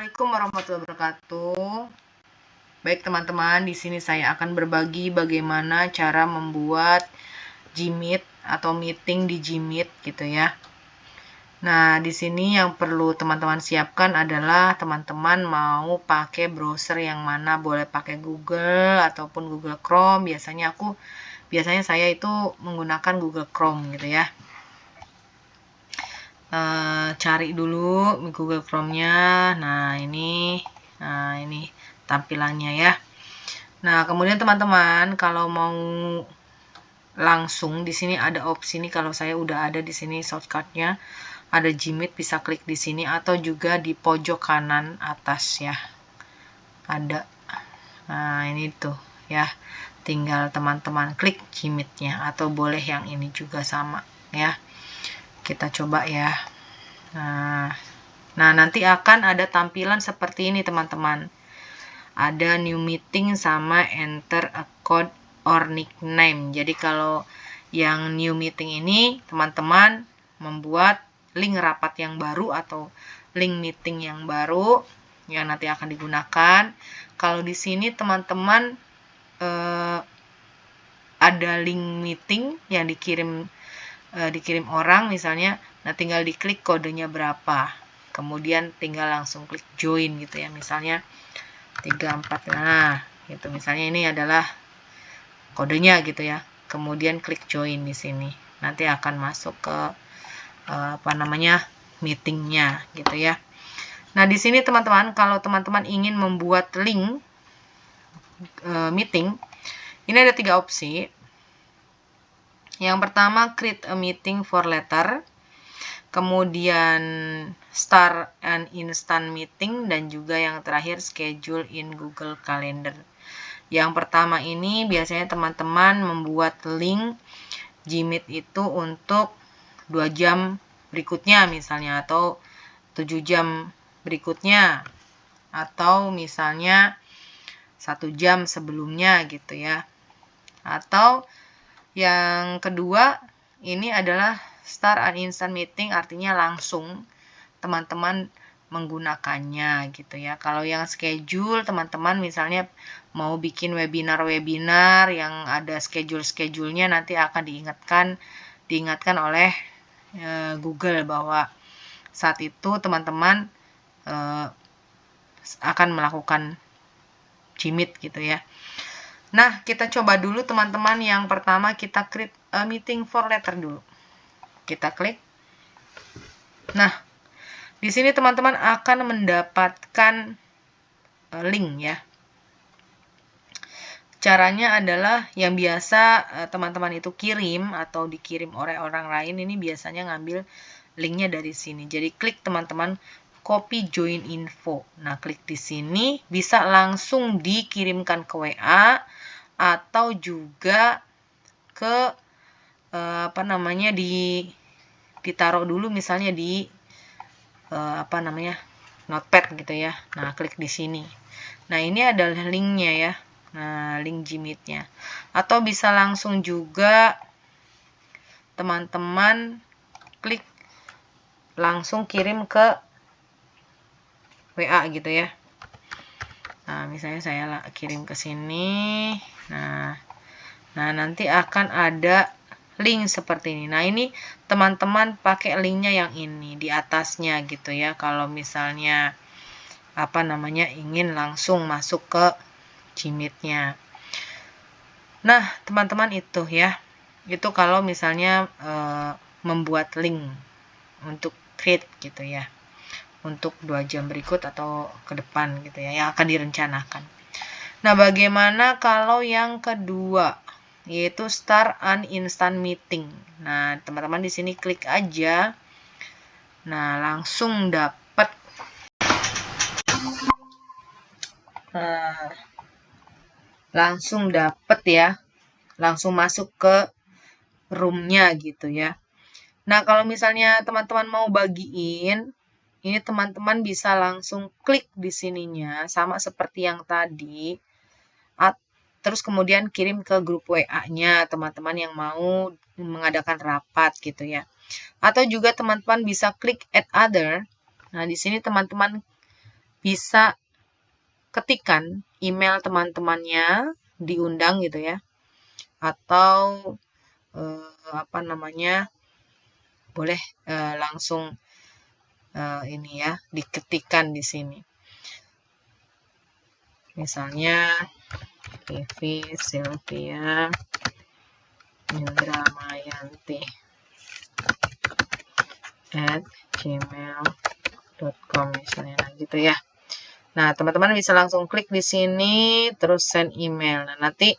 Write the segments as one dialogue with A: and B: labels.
A: Assalamualaikum warahmatullahi wabarakatuh. Baik teman-teman, di sini saya akan berbagi bagaimana cara membuat Gmeet atau meeting di Gmeet gitu ya. Nah, di sini yang perlu teman-teman siapkan adalah teman-teman mau pakai browser yang mana, boleh pakai Google ataupun Google Chrome. Biasanya saya itu menggunakan Google Chrome gitu ya. Cari dulu Google Chrome-nya. Nah, ini tampilannya ya. Nah, kemudian teman-teman kalau mau langsung di sini ada opsi nih, kalau saya udah ada di sini shortcut-nya. Ada Gmeet, bisa klik di sini atau juga di pojok kanan atas ya. Ada. Nah, ini tuh ya. Tinggal teman-teman klik Gmeet-nya atau boleh yang ini juga sama ya. Kita coba ya. Nah, nanti akan ada tampilan seperti ini teman-teman. Ada new meeting sama enter a code or nickname. Jadi kalau yang new meeting ini teman-teman membuat link rapat yang baru atau link meeting yang baru yang nanti akan digunakan. Kalau di sini teman-teman ada link meeting yang dikirim orang misalnya, nah tinggal diklik kodenya berapa, kemudian tinggal langsung klik join gitu ya, misalnya 34. Nah gitu, misalnya ini adalah kodenya gitu ya, kemudian klik join di sini, nanti akan masuk ke meetingnya gitu ya. Nah di sini teman-teman, kalau teman-teman ingin membuat link meeting, ini ada 3 opsi. Yang pertama, create a meeting for letter, kemudian start an instant meeting, dan juga yang terakhir schedule in Google Calendar. Yang pertama ini biasanya teman-teman membuat link Gmeet itu untuk 2 jam berikutnya misalnya, atau 7 jam berikutnya, atau misalnya 1 jam sebelumnya gitu ya. Atau yang kedua, ini adalah start an instant meeting, artinya langsung teman-teman menggunakannya gitu ya. Kalau yang schedule, teman-teman misalnya mau bikin webinar yang ada schedule-nya, nanti akan diingatkan oleh Google bahwa saat itu teman-teman akan melakukan Gmeet gitu ya. Nah, kita coba dulu teman-teman. Yang pertama kita create a meeting for letter dulu. Kita klik. Nah, di sini teman-teman akan mendapatkan link ya. Caranya adalah yang biasa teman-teman itu kirim atau dikirim oleh orang lain, ini biasanya ngambil linknya dari sini. Jadi klik teman-teman copy join info. Nah, klik di sini bisa langsung dikirimkan ke WA atau juga ke ditaruh dulu misalnya di notepad gitu ya. Nah, klik di sini. Nah, ini adalah linknya ya. Nah, link Gmeet-nya. Atau bisa langsung juga teman-teman klik langsung kirim ke WA gitu ya. Nah, misalnya saya kirim ke sini. Nah, nanti akan ada link seperti ini. Nah, ini teman-teman pakai linknya yang ini di atasnya gitu ya. Kalau misalnya ingin langsung masuk ke Gmeet-nya. Nah, teman-teman itu ya. Itu kalau misalnya membuat link untuk create gitu ya. Untuk 2 jam berikut atau ke depan gitu ya, yang akan direncanakan. Nah, bagaimana kalau yang kedua, yaitu start an instant meeting. Nah, teman-teman di sini klik aja. Nah, langsung dapat ya. Langsung masuk ke room-nya gitu ya. Nah, kalau misalnya teman-teman mau bagiin, ini teman-teman bisa langsung klik di sininya, sama seperti yang tadi. Terus kemudian kirim ke grup WA-nya teman-teman yang mau mengadakan rapat gitu ya. Atau juga teman-teman bisa klik add other. Nah, di sini teman-teman bisa ketikan email teman-temannya, diundang gitu ya, atau apa namanya, boleh langsung ini ya, diketikkan di sini. Misalnya Vivi Sylvia Indramayanti @gmail.com misalnya, nah gitu ya. Nah, teman-teman bisa langsung klik di sini, terus send email. Nah, nanti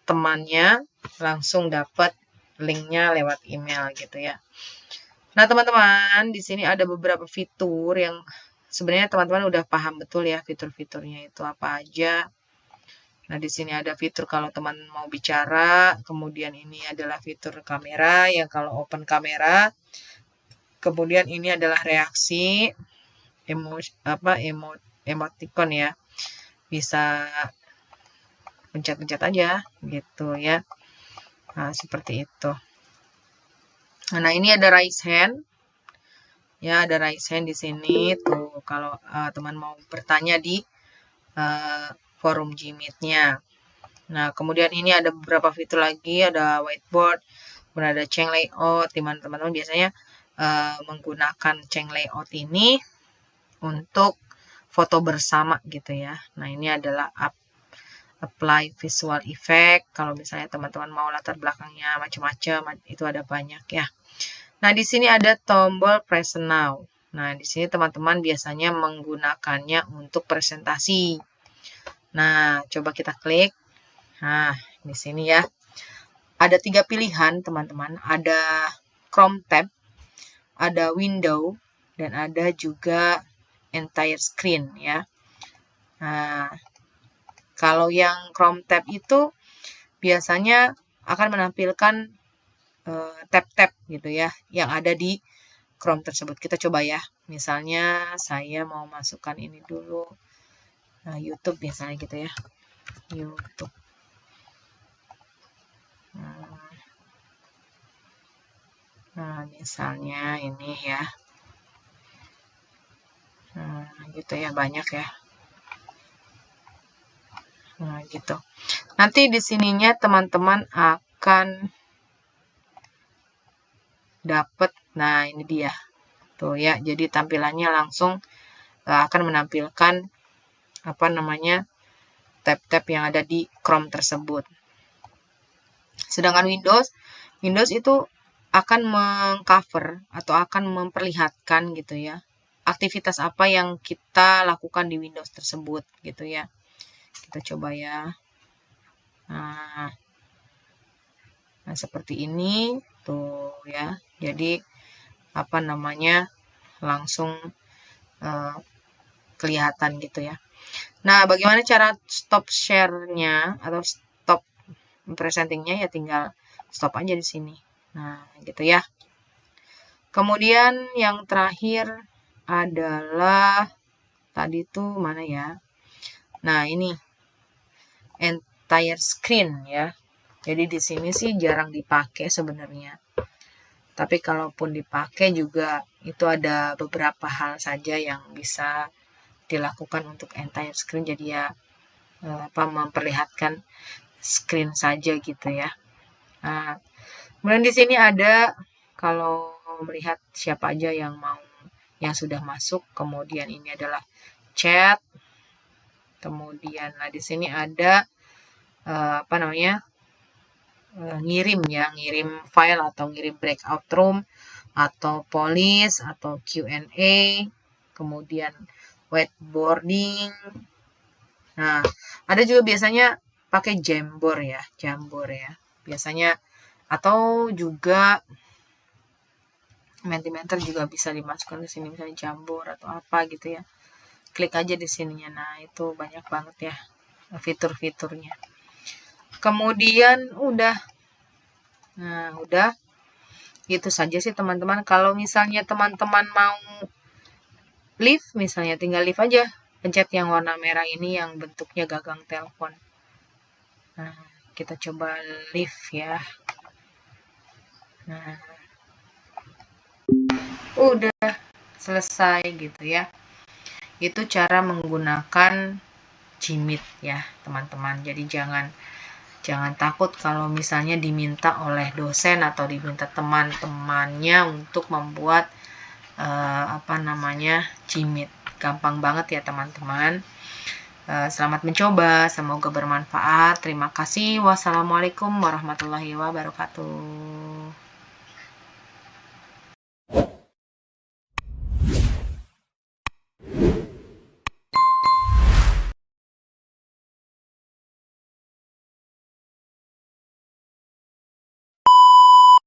A: temannya langsung dapat linknya lewat email gitu ya. Nah, teman-teman, di sini ada beberapa fitur yang sebenarnya teman-teman udah paham betul ya fitur-fiturnya itu apa aja. Nah, di sini ada fitur kalau teman mau bicara, kemudian ini adalah fitur kamera yang kalau open kamera. Kemudian ini adalah reaksi emoticon ya. Bisa pencet-pencet aja gitu ya. Nah, seperti itu. Nah, ini ada raise hand. Ya, ada raise hand di sini tuh kalau teman mau bertanya di forum Gmeet-nya. Nah, kemudian ini ada beberapa fitur lagi, ada whiteboard, kemudian ada Cheng layout. Teman-teman biasanya menggunakan Cheng layout ini untuk foto bersama gitu ya. Nah, ini adalah apply visual effect. Kalau misalnya teman-teman mau latar belakangnya macam-macam, itu ada banyak ya. Nah, di sini ada tombol present now. Nah, di sini teman-teman biasanya menggunakannya untuk presentasi. Nah, coba kita klik. Nah, di sini ya. Ada 3 pilihan, teman-teman. Ada Chrome tab, ada window, dan ada juga entire screen ya. Nah, kalau yang Chrome tab itu biasanya akan menampilkan tab-tab gitu ya, yang ada di Chrome tersebut. Kita coba ya. Misalnya saya mau masukkan ini dulu. Nah, YouTube misalnya gitu ya. YouTube. Nah, misalnya ini ya. Nah, gitu ya, banyak ya. Nah, gitu. Nanti di sininya teman-teman akan dapat, nah ini dia. Tuh ya, jadi tampilannya langsung akan menampilkan apa namanya tab-tab yang ada di Chrome tersebut. Sedangkan Windows itu akan mengcover atau akan memperlihatkan gitu ya aktivitas apa yang kita lakukan di Windows tersebut gitu ya. Kita coba ya. Nah, seperti ini tuh ya. Jadi apa namanya langsung kelihatan gitu ya. Nah, bagaimana cara stop share-nya atau stop presenting-nya ya tinggal stop aja di sini. Nah, gitu ya. Kemudian yang terakhir adalah tadi tuh mana ya? Nah, ini entire screen ya. Jadi di sini sih jarang dipakai sebenarnya. Tapi kalaupun dipakai juga itu ada beberapa hal saja yang bisa dilakukan untuk entire screen. Jadi ya memperlihatkan screen saja gitu ya. Nah, kemudian di sini ada kalau melihat siapa aja yang sudah masuk. Kemudian ini adalah chat. Kemudian di sini ada apa namanya ngirim ya, ngirim file atau ngirim breakout room atau police atau Q&A. Kemudian whiteboarding. Nah, ada juga biasanya pakai Jamboard ya, biasanya atau juga Mentimeter juga bisa dimasukkan ke sini, misalnya Jamboard atau apa gitu ya. Klik aja di sininya. Nah, itu banyak banget ya fitur-fiturnya. Kemudian udah. Nah, udah. Itu saja sih teman-teman. Kalau misalnya teman-teman mau leave misalnya, tinggal leave aja. Pencet yang warna merah ini yang bentuknya gagang telepon. Nah, kita coba leave ya. Nah, udah selesai gitu ya. Itu cara menggunakan Gmeet ya, teman-teman. Jadi jangan takut kalau misalnya diminta oleh dosen atau diminta teman-temannya untuk membuat Gmeet. Gampang banget ya, teman-teman. Selamat mencoba, semoga bermanfaat. Terima kasih. Wassalamualaikum warahmatullahi wabarakatuh.